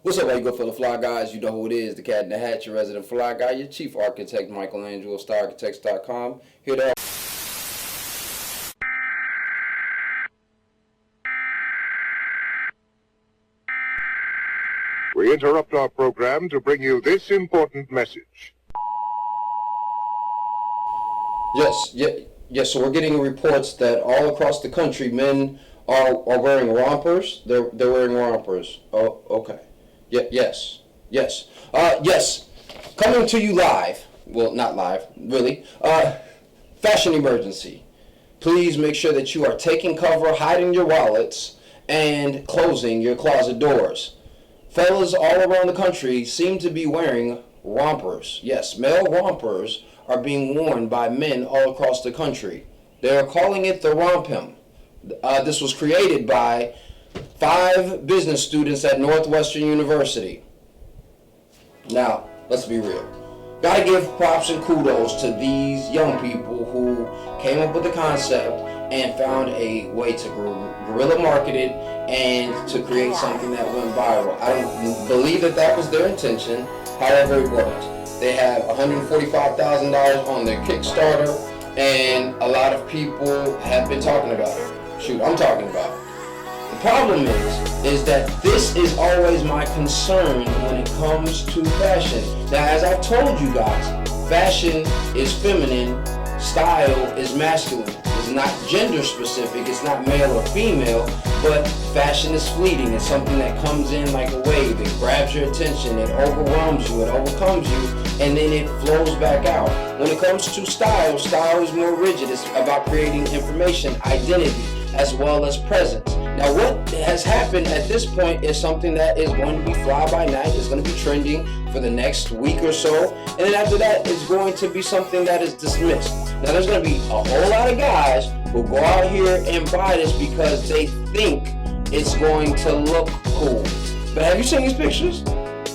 What's up, you good for the fly guys? You know who it is, the cat in the hat, your resident fly guy, your chief architect, Michelangelo, StarArchitects.com. Here to We interrupt our program to bring you this important message. Yes. So we're getting reports that all across the country, men are wearing rompers. They're wearing rompers. Oh, okay. Yes. Coming to you live. Well, not live, really. Fashion emergency. Please make sure that you are taking cover, hiding your wallets, and closing your closet doors. Fellas all around the country seem to be wearing rompers. Yes, male rompers are being worn by men all across the country. They are calling it the rompem. This was created by 5 business students at Northwestern University. Now, let's be real. Gotta give props and kudos to these young people who came up with the concept and found a way to guerrilla market it and to create something that went viral. I don't believe that was their intention, however it worked. They have $145,000 on their Kickstarter, and a lot of people have been talking about it. Shoot, I'm talking about it. The problem is that this is always my concern when it comes to fashion. Now, as I've told you guys, fashion is feminine, style is masculine. It's not gender specific, it's not male or female, but fashion is fleeting. It's something that comes in like a wave. It grabs your attention, it overwhelms you, it overcomes you, and then it flows back out. When it comes to style is more rigid. It's about creating information, identity, as well as presence. Now, what has happened at this point is something that is going to be fly by night. It's going to be trending for the next week or so. And then after that, it's going to be something that is dismissed. Now, there's going to be a whole lot of guys who go out here and buy this because they think it's going to look cool. But have you seen these pictures?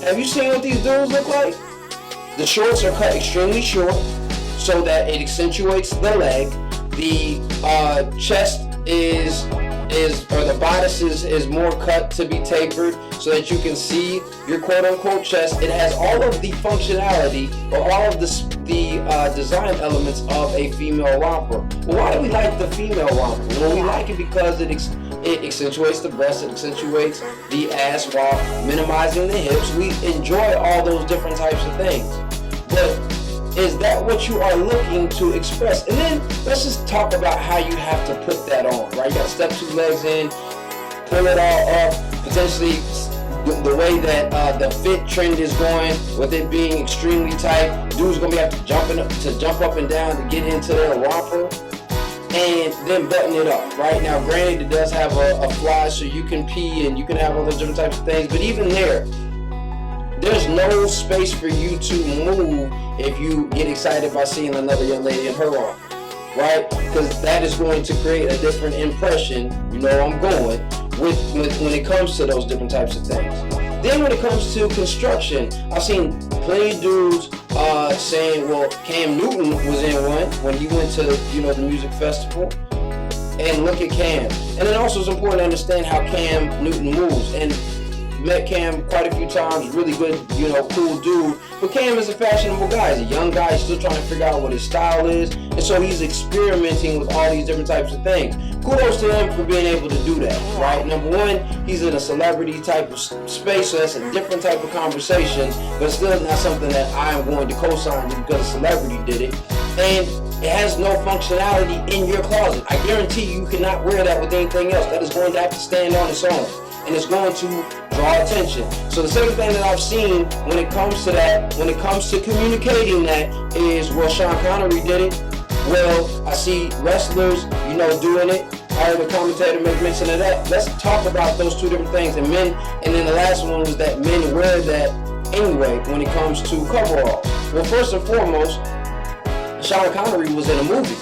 Have you seen what these dudes look like? The shorts are cut extremely short so that it accentuates the leg. The chest or the bodice is more cut to be tapered so that you can see your quote-unquote chest. It has all of the functionality or all of the design elements of a female romper. Well, why do we like the female romper? Well, we like it because it accentuates the breast, it accentuates the ass while minimizing the hips. We enjoy all those different types of things. But is that what you are looking to express? And then let's just talk about how you have to put that on, right? You got to step 2 legs in, pull it all up, potentially the way that the fit trend is going, with it being extremely tight, dude's gonna have to jump up and down to get into their romper, and then button it up, right? Now, granted, it does have a fly, so you can pee and you can have all those different types of things, but even there's no space for you to move if you get excited by seeing another young lady in her arm, right? Because that is going to create a different impression, you know where I'm going, with when it comes to those different types of things. Then when it comes to construction, I've seen plenty of dudes saying, well, Cam Newton was in one when he went to, the music festival. And look at Cam. And then also it's important to understand how Cam Newton moves. And met Cam quite a few times, really good, cool dude. But Cam is a fashionable guy. He's a young guy, he's still trying to figure out what his style is. And so he's experimenting with all these different types of things. Kudos to him for being able to do that, right? Number one, he's in a celebrity type of space, so that's a different type of conversation, but still not something that I am going to co-sign just because a celebrity did it. And it has no functionality in your closet. I guarantee you cannot wear that with anything else. That is going to have to stand on its own. And it's going to draw attention. So the second thing that I've seen when it comes to that, when it comes to communicating that, is, well, Sean Connery did it. Well, I see wrestlers, doing it. I heard a commentator make mention of that. Let's talk about those 2 different things. And then the last one was that men wear that anyway when it comes to coveralls. Well, first and foremost, Sean Connery was in a movie.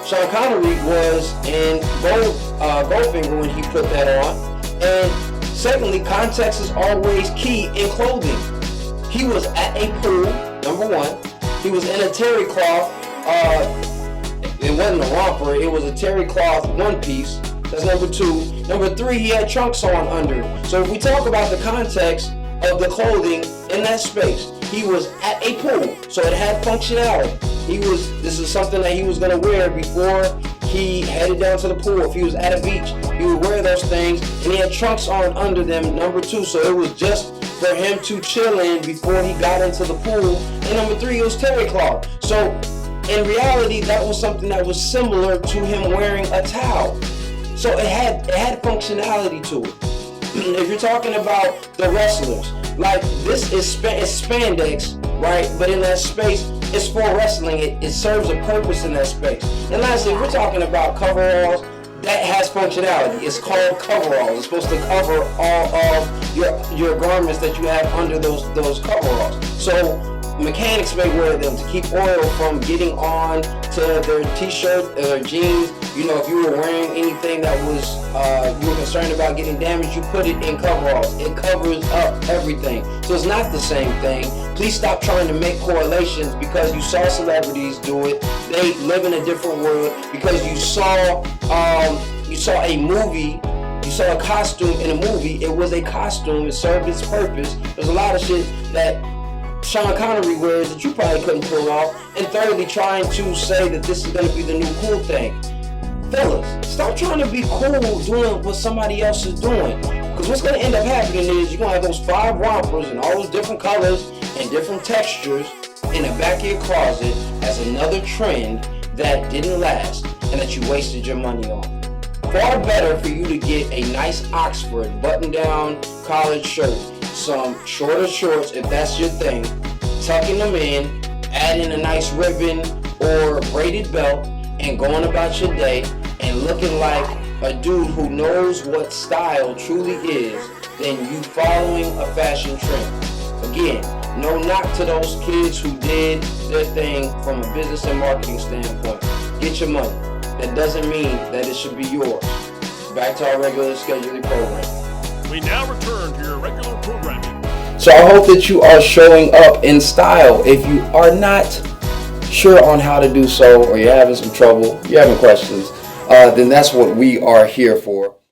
Sean Connery was in Goldfinger when he put that on. And secondly, context is always key in clothing. He was at a pool, number one. He was in a terry cloth. It wasn't a romper. It was a terry cloth one piece That's number 2. Number 3, he had trunks on under. So if we talk about the context of the clothing in that space, he was at a pool, so it had functionality. This is something that he was gonna wear before he headed down to the pool. If he was at a beach, he would wear those things, and he had trunks on under them, number 2. So it was just for him to chill in before he got into the pool. And number 3, it was terry cloth. So in reality, that was something that was similar to him wearing a towel. So it had functionality to it. If you're talking about the wrestlers, like this is spandex, right? But in that space, it's for wrestling. It serves a purpose in that space. And lastly, if we're talking about coveralls, that has functionality. It's called coveralls. It's supposed to cover all of your garments that you have under those coveralls. So mechanics may wear them to keep oil from getting on to their t-shirt, their jeans. You know, if you were wearing anything that was you were concerned about getting damaged, you put it in coveralls. It covers up everything. So it's not the same thing. Please stop trying to make correlations because you saw celebrities do it. They live in a different world. Because you saw a movie. You saw a costume in a movie. It was a costume. It served its purpose. There's a lot of shit that Sean Connery wears that you probably couldn't pull off. And thirdly, trying to say that this is going to be the new cool thing. Fellas, stop trying to be cool doing what somebody else is doing. Because what's going to end up happening is you're going to have those 5 rompers and all those different colors and different textures in the back of your closet as another trend that didn't last and that you wasted your money on. Far better for you to get a nice Oxford button-down collared shirt, some shorter shorts if that's your thing, tucking them in, adding a nice ribbon or braided belt, and going about your day and looking like a dude who knows what style truly is, than you following a fashion trend. Again, no knock to those kids who did their thing from a business and marketing standpoint. Get your money. That doesn't mean that it should be yours. Back to our regular scheduling program. We now return to your regular programming. So I hope that you are showing up in style. If you are not sure on how to do so, or you're having some trouble, you're having questions, then that's what we are here for.